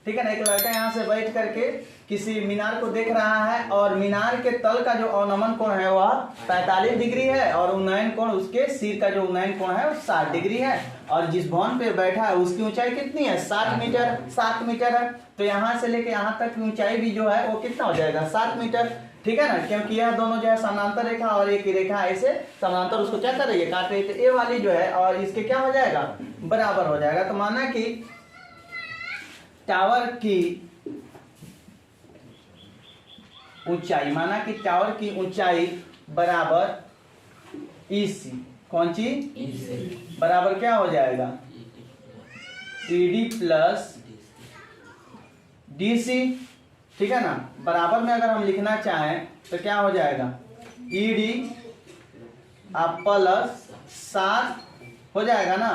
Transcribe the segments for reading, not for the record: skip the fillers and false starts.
ठीक है ना। एक लड़का यहाँ से बैठ करके किसी मीनार को देख रहा है और मीनार के तल का जो अवनमन कोण है वह 45 डिग्री है और उन्नयन कोण, उसके सिर का जो उन्नयन कोण है वो 60 डिग्री है। और जिस भवन पे बैठा है उसकी ऊंचाई कितनी है? 7 मीटर है। तो यहाँ से लेके यहाँ तक की ऊंचाई भी जो है वो कितना हो जाएगा? 7 मीटर, ठीक है ना। क्योंकि यह दोनों जो है समानांतर रेखा और एक ही रेखा ऐसे समानांतर उसको क्या कर रही है? काट रही है। तो ये वाली जो है और इसके क्या हो जाएगा? बराबर हो जाएगा। तो माना कि टावर की ऊंचाई, माना कि टावर की ऊंचाई बराबर ईसी, कौन सी? बराबर क्या हो जाएगा? ईडी प्लस डीसी, ठीक है ना। बराबर में अगर हम लिखना चाहें तो क्या हो जाएगा? ईडी प्लस 7 हो जाएगा ना,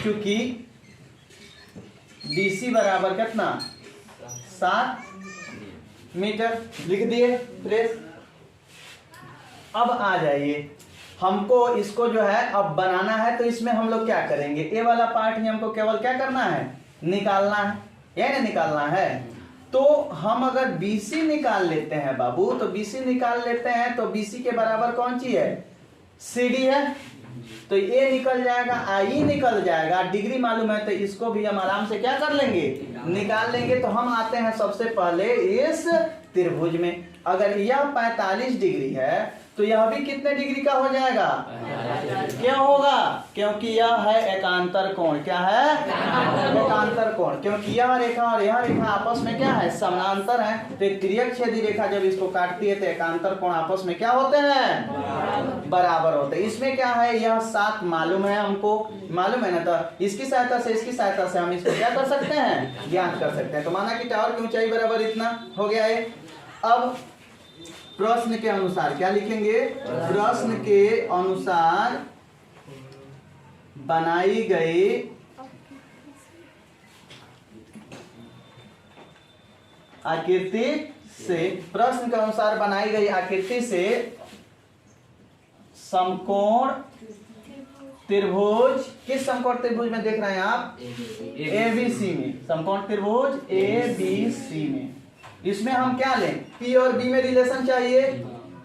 क्योंकि डीसी बराबर कितना? 7 मीटर। लिख दिए फ्रेश। अब आ जाइए, हमको इसको जो है अब बनाना है। तो इसमें हम लोग क्या करेंगे? ये वाला पार्ट ही हमको केवल क्या करना है? निकालना है, ये ना निकालना है। तो हम अगर BC निकाल लेते हैं बाबू, तो BC निकाल लेते हैं तो BC के बराबर कौन सी है? CD है। तो ये निकल जाएगा, आई निकल जाएगा, डिग्री मालूम है तो इसको भी हम आराम से क्या कर लेंगे? निकाल लेंगे। तो हम आते हैं सबसे पहले इस त्रिभुज में। अगर यह 45 डिग्री है तो यह भी कितने डिग्री का हो जाएगा? क्या होगा? क्योंकि यह है एकांतर कोण। क्या है? एकांतर कोण। क्योंकि यह रेखा और यह रेखा आपस में क्या है? समानांतर है। तो एक तिर्यक-छेदी रेखा जब इसको काटती है तो एकांतर कोण आपस में क्या होते हैं? बराबर होते हैं। इसमें क्या है? यह 7 मालूम है, हमको मालूम है ना। तो इसकी सहायता से, इसकी सहायता से हम इसको क्या कर सकते हैं? ज्ञात कर सकते हैं। तो माना कि टावर की ऊंचाई बराबर इतना हो गया है। अब प्रश्न के अनुसार क्या लिखेंगे? प्रश्न के अनुसार बनाई गई आकृति से, प्रश्न के अनुसार बनाई गई आकृति से समकोण त्रिभुज, किस समकोण त्रिभुज में देख रहे हैं आप? ABC में। समकोण त्रिभुज ABC में। इसमें हम क्या लें? P और B में रिलेशन चाहिए।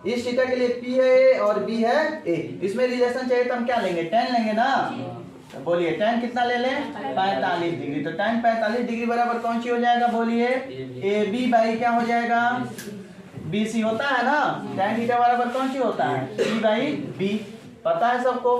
इस थीटा के लिए P है A और B है A। इसमें रिलेशन चाहिए तो हम क्या लेंगे? tan लेंगे ना। तो बोलिए tan कितना ले लें? 45 डिग्री। तो tan 45 डिग्री बराबर कौन सी हो जाएगा? बोलिए AB बाई क्या हो जाएगा? BC होता है ना। tan थीटा बराबर कौन सी होता है? C by B। पता है सबको?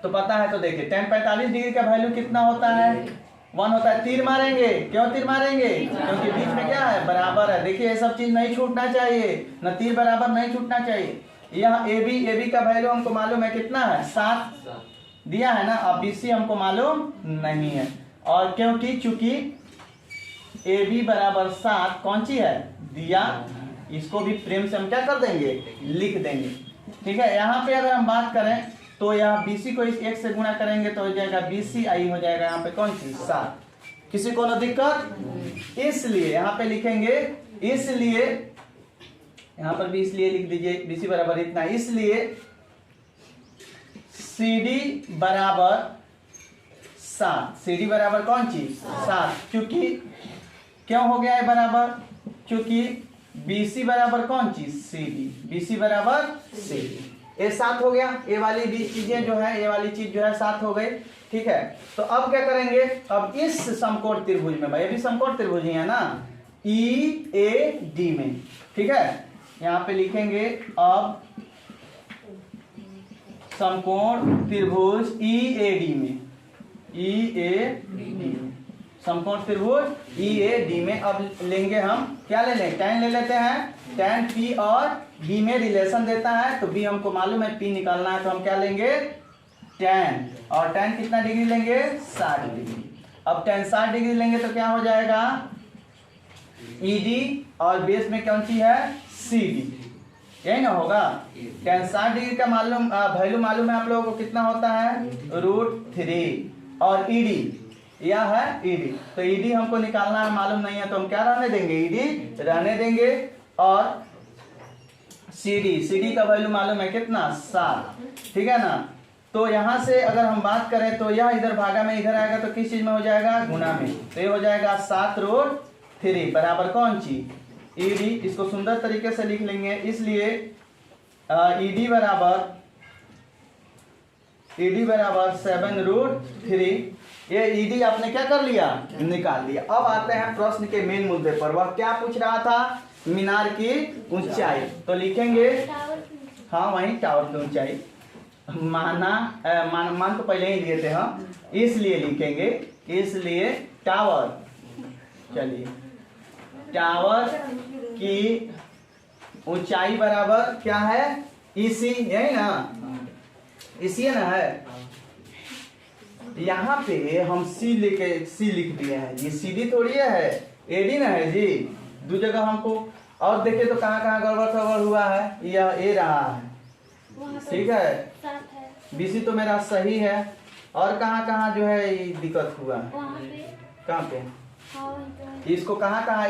तो पता है तो देखिए tan 45 डिग्री का वैल्यू कितना होता है? 1 होता है। तीर मारेंगे। क्यों तीर मारेंगे? क्योंकि बीच में क्या है? बराबर है। देखिए ये सब चीज नहीं छूटना चाहिए, न तीर बराबर नहीं छूटना चाहिए। यहाँ AB का वैल्यू हमको मालूम है कितना है? 7 दिया है ना। अब BC हमको मालूम नहीं है। और क्योंकि चूंकि AB बराबर 7 कौन सी है? दिया। इसको भी प्रेम से हम क्या कर देंगे? लिख देंगे। ठीक है। यहाँ पे अगर हम बात करें तो यहाँ BC को इस 1 से गुणा करेंगे तो हो जाएगा BCI हो जाएगा यहाँ पे कौन सी? 7। किसी को ना दिक्कत? इसलिए यहाँ पे लिखेंगे, इसलिए यहाँ पर भी इसलिए लिख दीजिए BC बराबर इतना। इसलिए CD बराबर 7। CD बराबर कौन सी? 7। क्योंकि क्यों हो गया है बराबर? क्योंकि BC बराबर कौन सी? CD। BC बराबर CD। ये 7 हो गया। ये वाली भी चीजें जो है, ये वाली चीज जो है 7 हो गई। ठीक है। तो अब क्या करेंगे? अब इस समकोण त्रिभुज में, भाई ये भी समकोण त्रिभुज ही है ना, EAD में। ठीक है। यहाँ पे लिखेंगे अब समकोण त्रिभुज EAD में, EAD समकोण त्रिभुज EAD में। अब लेंगे हम क्या ले लें? tan ले लेते हैं। tan P और B में रिलेशन देता है तो B हमको मालूम है, P निकालना है तो हम क्या लेंगे? tan। और tan कितना डिग्री लेंगे? 60 डिग्री। अब tan 60 डिग्री लेंगे तो क्या हो जाएगा? ED और बेस में कौन सी है? CD। यही ना होगा। tan 60 डिग्री का मालूम वैल्यू मालूम है आप लोगों को कितना होता है? √3। और ED यह है ED। तो ED हमको निकालना है, मालूम नहीं है तो हम क्या रहने देंगे? ED रहने देंगे। और CD का वैल्यू मालूम है कितना? 7। ठीक है ना। तो यहाँ से अगर हम बात करें तो यह इधर भागा में इधर आएगा तो किस चीज में हो जाएगा, गुना में। तो ये हो जाएगा 7√3 बराबर कौन चीज, ईडी। इसको सुंदर तरीके से लिख लेंगे, इसलिए ईडी बराबर 7√3। ये ईडी आपने क्या कर लिया, निकाल लिया। अब आते हैं प्रश्न के मेन मुद्दे पर। वह क्या पूछ रहा था, मीनार की ऊंचाई। तो लिखेंगे, हाँ वही टावर की ऊंचाई, मान तो पहले ही लिए थे हम, इसलिए लिखेंगे, इसलिए टावर, चलिए टावर की ऊंचाई बराबर क्या है, इसी, यही ना, इसी है ना है। यहाँ पे हम सी लिख दिए हैं, ये सीडी थोड़ी है, एडी ना है जी। दो जगह हमको और देखे तो कहाँ कहाँ गड़बड़ हुआ है, यह ए रहा है, ठीक है, बीसी तो मेरा सही है। और कहाँ कहाँ जो है ये दिक्कत हुआ है, कहाँ पे, इसको कहाँ कहाँ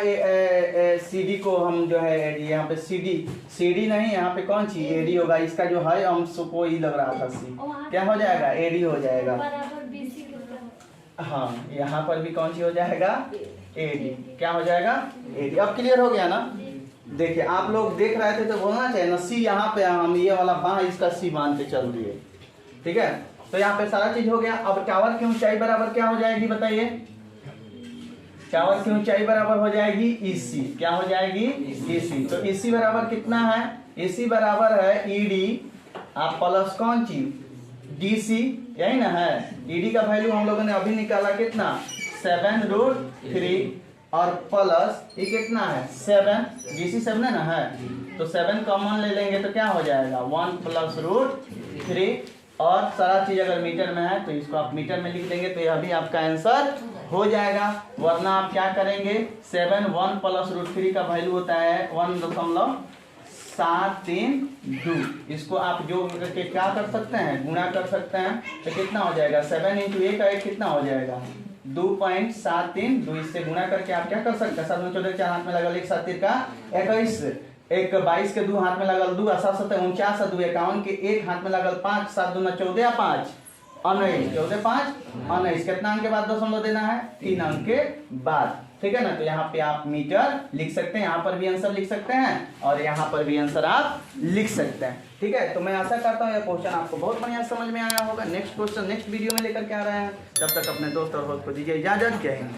सीडी को हम जो है यहाँ पे सीडी नहीं, यहाँ पे कौन सी एडी होगा, इसका जो है अंश को ही लग रहा था सी, क्या हो जाएगा, एडी हो जाएगा। हाँ यहाँ पर भी कौन सी हो जाएगा, एडी, क्या हो जाएगा, एडी। अब क्लियर हो गया ना। देखिए आप लोग देख रहे थे तो बोलना चाहिए ना, सी यहाँ पे हम ये वाला बाँ इसका सी मान के चल रही है, ठीक है। तो यहाँ पे सारा चीज हो गया। अब टावर की ऊंचाई बराबर क्या हो जाएगी बताइए, टावर की ऊंचाई बराबर हो जाएगी ईसी, क्या हो जाएगी, ईसी। तो ईसी बराबर कितना है, ईसी बराबर है ईडी आप प्लस कौन चीज, डीसी, यही ना है। ईडी का वैल्यू हम लोगों ने अभी निकाला कितना, 7√3 और प्लस ये कितना है 7, डीसी 7 है ना है, तो 7 कॉमन ले लेंगे तो क्या हो जाएगा 1 + √3। और सारा चीज अगर मीटर में है तो इसको आप मीटर में लिख देंगे तो यह भी आपका आंसर हो जाएगा। वरना आप क्या करेंगे, 7 1 + √3 का वैल्यू होता है 1.732। इसको आप जो करके क्या कर सकते हैं, गुणा कर सकते हैं, तो कितना हो जाएगा 7 × 1 का 1 कितना हो जाएगा 2.732। इससे गुणा करके आप क्या कर सकते हैं, 7 में 14 4 हाथ में लगल 1 7 3 का 21, 1 22 के 2 हाथ में लगल 2 7 7 49 2 51 के 1 हाथ में लगल 5 7 2 14 5 19 14 5 19, कितना अंक के बाद दशमलव देना है, 3 अंक के बाद, ठीक है ना। तो यहाँ पे आप मीटर लिख सकते हैं, यहाँ पर भी आंसर लिख सकते हैं और यहाँ पर भी आंसर आप लिख सकते हैं, ठीक है। तो मैं आशा करता हूँ यह क्वेश्चन आपको बहुत बढ़िया समझ में आया होगा। नेक्स्ट क्वेश्चन नेक्स्ट वीडियो में लेकर के आ रहे हैं, तब तक अपने दोस्त और होस्ट को दीजिए इजाजत, जय हिंद।